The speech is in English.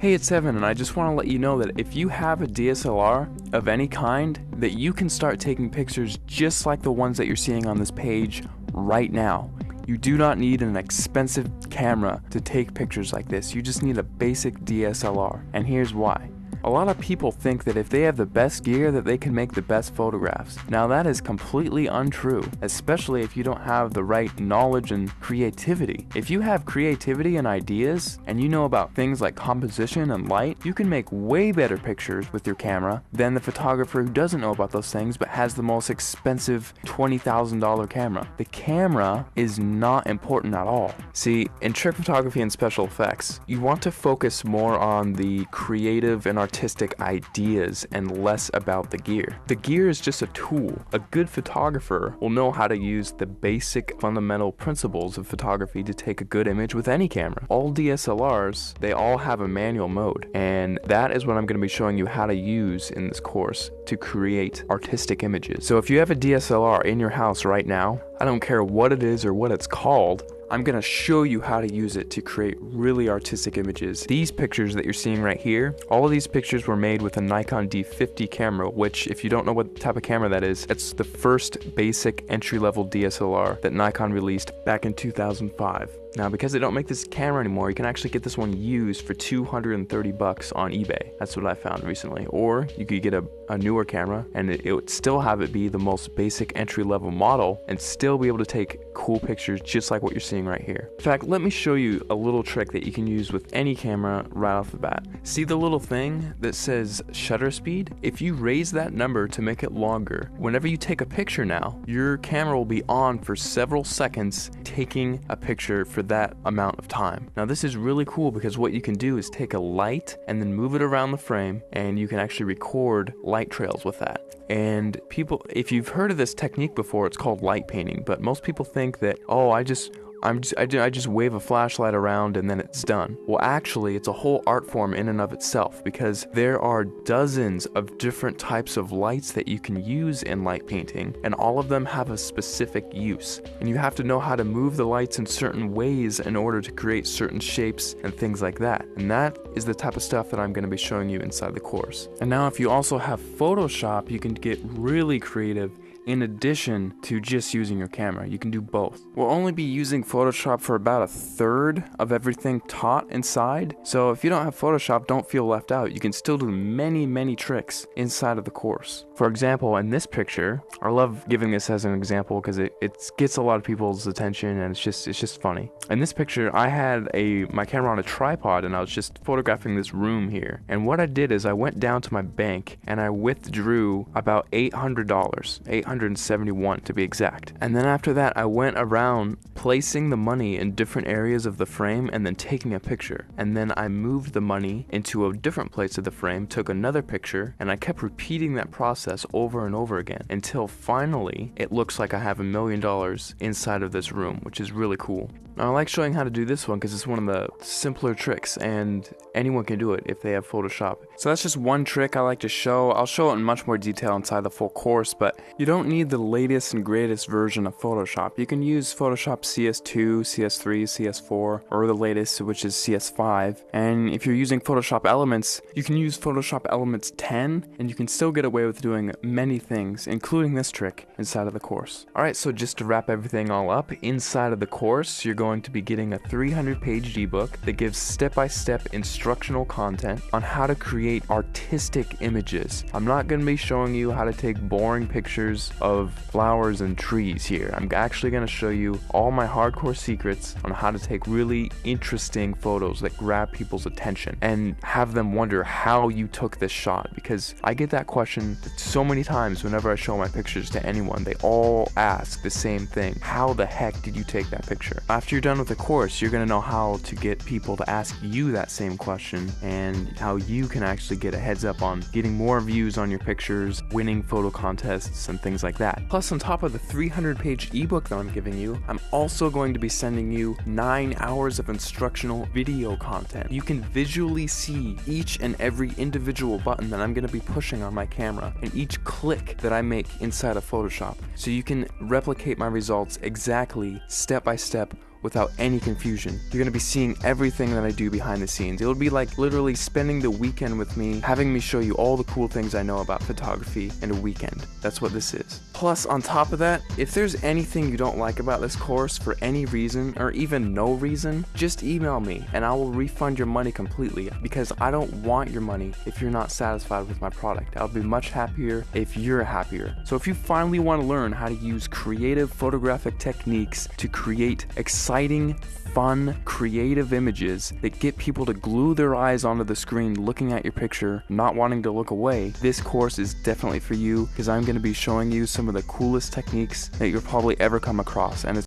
Hey, it's Evan, and I just want to let you know that if you have a DSLR of any kind, that you can start taking pictures just like the ones that you're seeing on this page right now. You do not need an expensive camera to take pictures like this. You just need a basic DSLR, and here's why. A lot of people think that if they have the best gear that they can make the best photographs. Now that is completely untrue, especially if you don't have the right knowledge and creativity. If you have creativity and ideas, and you know about things like composition and light, you can make way better pictures with your camera than the photographer who doesn't know about those things but has the most expensive $20,000 camera. The camera is not important at all. See, in trick photography and special effects, you want to focus more on the creative and artistic ideas and less about the gear. The gear is just a tool. A good photographer will know how to use the basic fundamental principles of photography to take a good image with any camera. All DSLRs, they all have a manual mode, and that is what I'm going to be showing you how to use in this course to create artistic images. So if you have a DSLR in your house right now, I don't care what it is or what it's called, I'm going to show you how to use it to create really artistic images. These pictures that you're seeing right here, all of these pictures were made with a Nikon D50 camera, which, if you don't know what type of camera that is, it's the first basic entry-level DSLR that Nikon released back in 2005. Now, because they don't make this camera anymore, you can actually get this one used for $230 on eBay. That's what I found recently. Or you could get a newer camera and it would still have it be the most basic entry-level model and still be able to take cool pictures just like what you're seeing right here. In fact, let me show you a little trick that you can use with any camera right off the bat. See the little thing that says shutter speed? If you raise that number to make it longer, whenever you take a picture now, your camera will be on for several seconds taking a picture for that amount of time. Now this is really cool because what you can do is take a light and then move it around the frame, and you can actually record light trails with that. And people, if you've heard of this technique before, it's called light painting, but most people think that, oh, I just wave a flashlight around and then it's done. Well, actually, it's a whole art form in and of itself, because there are dozens of different types of lights that you can use in light painting, and all of them have a specific use. And you have to know how to move the lights in certain ways in order to create certain shapes and things like that. And that is the type of stuff that I'm going to be showing you inside the course. And now if you also have Photoshop, you can get really creative. In addition to just using your camera, you can do both. We'll only be using Photoshop for about a third of everything taught inside, so if you don't have Photoshop, don't feel left out. You can still do many tricks inside of the course. For example, in this picture, I love giving this as an example because it gets a lot of people's attention and it's just funny. In this picture, I had my camera on a tripod and I was just photographing this room here. And what I did is I went down to my bank and I withdrew about $800, $871 to be exact. And then after that, I went around placing the money in different areas of the frame and then taking a picture. And then I moved the money into a different place of the frame, took another picture, and I kept repeating that process over and over again until finally it looks like I have $1 million inside of this room, which is really cool. Now, I like showing how to do this one because it's one of the simpler tricks and anyone can do it if they have Photoshop. So that's just one trick I like to show. I'll show it in much more detail inside the full course, but you don't need the latest and greatest version of Photoshop. You can use Photoshop CS2, CS3, CS4, or the latest, which is CS5. And if you're using Photoshop Elements, you can use Photoshop Elements 10, and you can still get away with doing many things, including this trick, inside of the course. Alright, so just to wrap everything all up, inside of the course, you're going to be getting a 300-page ebook that gives step-by-step instructional content on how to create artistic images. I'm not going to be showing you how to take boring pictures of flowers and trees here. I'm actually going to show you all my hardcore secrets on how to take really interesting photos that grab people's attention and have them wonder how you took this shot, because I get that question so many times whenever I show my pictures to anyone. They all ask the same thing: how the heck did you take that picture? After you're done with the course, you're going to know how to get people to ask you that same question and how you can actually get a heads up on getting more views on your pictures, winning photo contests, and things like that. Plus, on top of the 300-page ebook that I'm giving you, I'm also going to be sending you 9 hours of instructional video content. You can visually see each and every individual button that I'm going to be pushing on my camera and each click that I make inside of Photoshop, so you can replicate my results exactly step by step without any confusion. You're going to be seeing everything that I do behind the scenes. It'll be like literally spending the weekend with me, having me show you all the cool things I know about photography in a weekend. That's what this is. Plus, on top of that, if there's anything you don't like about this course for any reason, or even no reason, just email me and I will refund your money completely, because I don't want your money if you're not satisfied with my product. I'll be much happier if you're happier. So if you finally want to learn how to use creative photographic techniques to create exciting, fun, creative images that get people to glue their eyes onto the screen looking at your picture, not wanting to look away, this course is definitely for you, because I'm going to be showing you some of the coolest techniques that you'll probably ever come across, and it's